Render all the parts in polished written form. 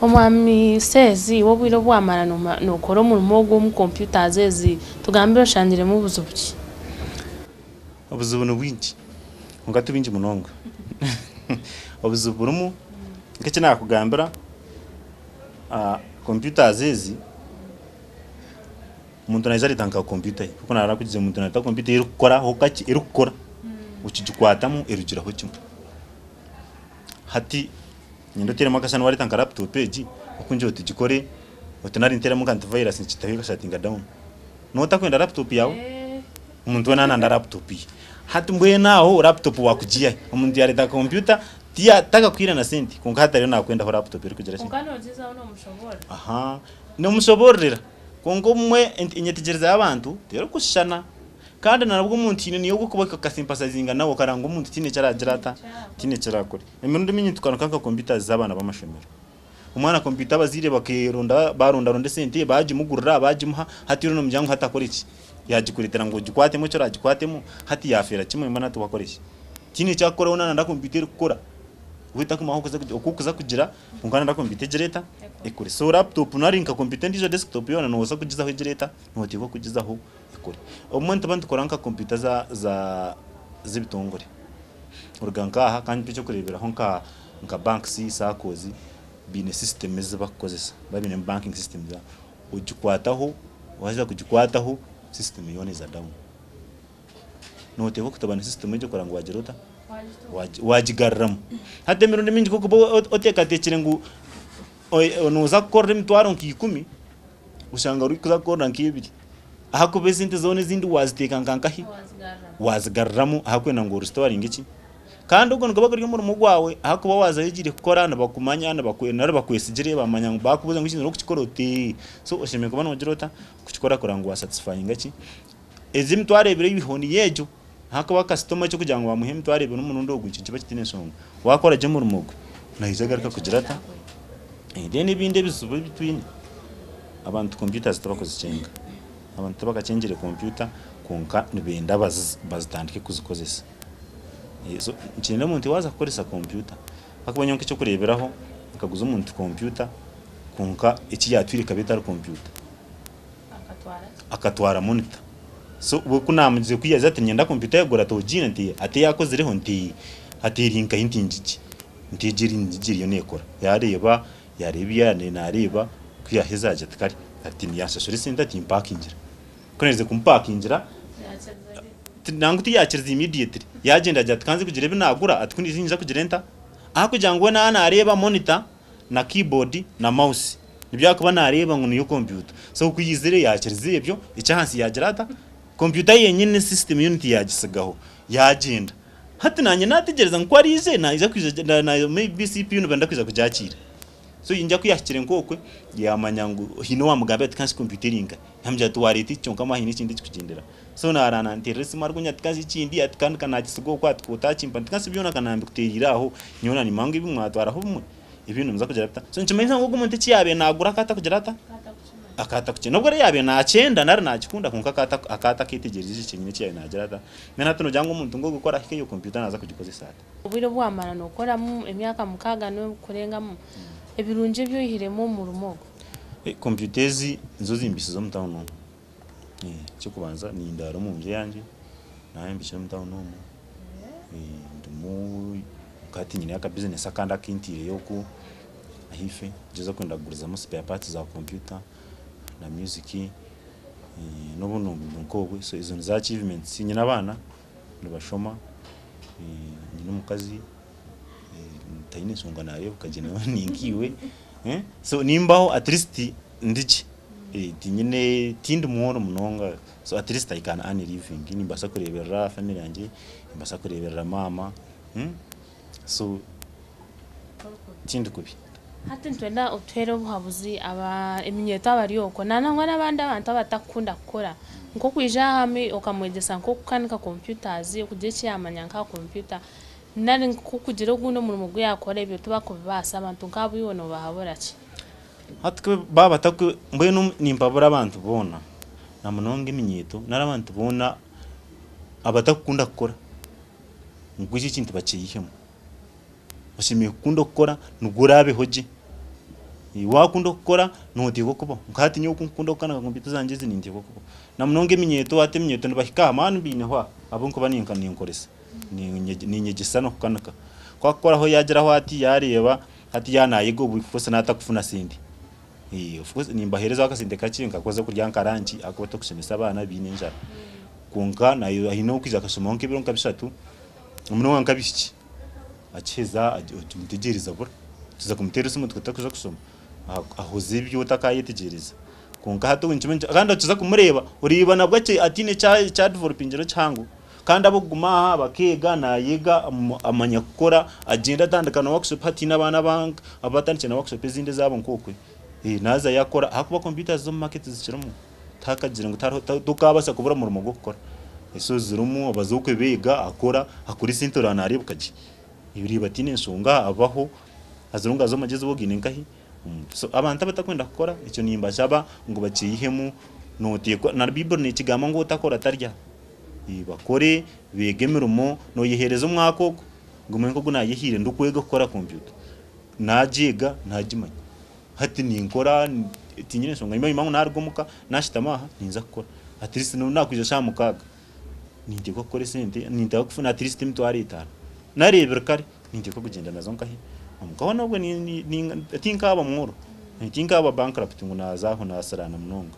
Omwami sezi wobwire bwamara nokora omurimo gw'omu computers ezi tugambire oshandiremu obuzubuki obuzubu nobwingi ngatu bingi munonga obuzubu burumu nk'eki nakugambira computers ezi umuntu naija aritanga computer kuko narara kugize umuntu narita computer irukukora hokaki irukukora ukigikwatamu erugiraho kimwe hati Nindo tere makasana wari tanka laptop page okunje utugikore utunari ntera mu antivirus nkitaho kashatinga down nota kwenda laptop yawe umuntu wana nanda laptop hati mbwe naho laptop wakugiye umuntu yari da computer tia taka kwira na senti kunga hata rero nakwenda ho laptop iri kugira ukano oziza ono mushobora aha no mushoborera kongo mwe inyetigereza abantu rero kushana kandi narabwo umuntu niyo gukubaka kasimbasazinga nawo karanga umuntu tine cyaragirata tine cyarakore emerundi minyi tukanaka computer z'abana b'amashomero umwana computer bazire bakironda baronda sente baje mugurura baje muha hati rero no mujyango hatakora iki yagikuritera ngo gikwatemo cyo ragikwatemo hati yafera kimwe mbana tubakoresha tine cyakora ona nda computer gukora uhita kumaho kuza kugira ungana nda computer gereta ekore so laptop narinka computer ndizo desktop yona no uza kugizaho gereta no tiko kugizaho ekore omuntu abantu koranka computer za zibitongore uruganka aha kandi cyo kureberaho nka bank si sakozi bine system zibakozesa babine banking system za ugikwataho waza kugikwataho system yone za down no tiko kutabana system yo koranga wagerota wajigarramu hatemero neminji kuko oteka tekire ngu onoza korre mitwaro nki10 ushanga uri kuza korra nki2 ahako bezinte zone zindi waziteka nkankahi wazigarramu ahakwena ngo restoring iki kandi ubwo ngaba kuri mu mugwawe ahako bawaza yigire kukorana bakumanya na bakwena bakwesigire bamanya ngo bakubuza ngo ikintu kukikorote so oshemeye kubana ogirota kukikora kurango wa satisfying iki ezimtware ibire ibihoni yejo haka wakastoma cyo kugira ngo bamuheme twarebe n'umuntu ndogo kiba kitine songa wakora je mu rumogo nahizagarika kugirata then binde bisubo bitwine abantu computers tabakoze cenga abantu tabakacengere computer konka nibenda bazitandike kuzikozesa so nchine umuntu waza gukoresa computer akabonye ngo cyo kureberaho akaguza umuntu computer konka iki yatwirika bitari computer akatwara monitor so kunamuje kwiyaza ati nyenda computer yagora tojina nti ate yakoze reho nti aterinka intinjiki ntijiri njiri yo nekora yarebiya nareba kwiyahezaje atakari ati niyashashuri senta ati parkingira koneze kumparkingira nanguti yakiriza immediately yagenda ajya tkanze kugira binagura atkunijinja kugira enta aha kugira ngo na areba monitor na keyboard na mouse nibyakuba nareba ngo niyo computer so kuyizire yakiriza ibyo icyahansi yagirata computer yenyine system unity yagisigaho yagenda hati nanye nategereza ngo ari ize naija kwiza na maybe CPU nubanda kwiza kujakira so inja kuyakire nkokwe yamanya ngo hino wa mugambe ati computering hamja tuwareti cyo kama hini kindi kugendera so narana nteresi margunya tikazi kindi ati kandi kanakisigo kwa tukotachimpa tikansi byona kanambi kuteriraho nyona ni mangi bimwatwaraho bumwe ibintu muza kugerata so nchimeza ngo gumuntu kiyabe nagura kata kugerata akata kuche nubwo re yabe na 9 nari nakikunda kunka akata kitegereje ikintu cyaye nagerata mena tuno jango umuntu ngo gukora hiyo computer naza kugikozesa ubiro bwamara no kora mu emyaka mukaga no kurenga mu ebirunje byo ihiremo mu rumogo computers nzo zimbisizo mutawo cyo kubanza ni indaro mu nje yanje naye mbisho mutawo no ndimo kati nyine aka business akanda kintire yoko ahife jeza kwenda guriza mu spare parts za computer na music n'ubuno nkobwe so izo za achievements nyina abana nibashoma nyina umukazi tayine songa nayo kagena ningiwe so nimbaho at least ndiki nyine tindi muhoro munonga so at least I can earn a living nimbasa kurebera family yanje nimbasa kurebera mama so tindi kubi hati ntwenda utwero buhabuzi aba eminyeto abari yoko nanangwa nabandi abantu abatakunda gukora nko kwija hami okamwegesa nko kukanika computers kugira cyamanya nka computer nari nko kugira guno murimo gwe yakora ibyo tubakubasa abantu nkabo yone bahabura ki hatwe baba takwe mbwenu nimpabura abantu bona namunonga iminyeto narabantu bona abatakunda gukora ngwiki kintu baciyihemo bashimiye kunda gukora nugurabe hoje wakunda gukora notiko kuba nkati nyo kunda gukana computer zanje zinindiko kuba namunonga iminyeto ate iminyeto ndabahika amani binehwa abo nko baninka ninkoresa ni nyegisano kukanaka kwa gukora ho yagera ho ati yareba ati yanayigo bufose natakufuna sindi of course nimbahereza akasinde kacinga koze kurya nkarangi akobata kushemesa abana binenjara kunga nayo ahino kwiza kasoma nk'ibiro nkabishatu umuntu wanka bishiki akeza umutegereza bura tuza kumuteresa umutwe takuza kusoma ahoze ibyo utakayetegereza kunga hato winchimenje kandi tuza kumureba uriba nabwo atine cha developing rero cyangu kandi abo guma bakega nayiga amanya gukora agenda atandukana workshop hati n'abana bank abatandikana workshop ezinde zabo nkokwe naza yakora hakuba computers zo market zishiramo takagira ngo tukabasa kubura mu rumo gukora eso zirumu abazukwe bega akora akuri sintorana ari bukaji ibiri batine nsonga abaho azirunga zo mageze bogine nkahi so abantu batakwenda gukora icyo nimba cyaba ngo baciyihemu notiye na bible ni kigama ngo utakora tarya bakore begemerumo no yihereza umwakoko ngo umenye ko gunayihire ndukwega gukora computer najiga najimanya hati ninkora tinyine songa imwe nargomuka nashitamaha ninza gukora at least no nakwije shamukaga ninde ko kore sente ninde kufuna at least mtwari itara narebera kare ninde ko kugenda nazo nkahi umugabo nabwo ni tinkaba mworo tinkaba bankrupt ngo nazaho nasarana munonga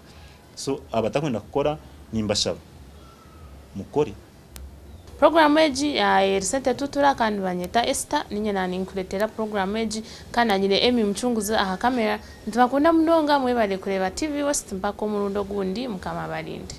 so abatakwenda gukora nimbashaba mukore program eji ya Erisente tutura kandi banyeta Esther ninye nani nkuletera program eji kana nyire Emi mchunguza aha kamera ntibakunda munonga mwebale kureba TV West mpako murundo gundi mukama balinde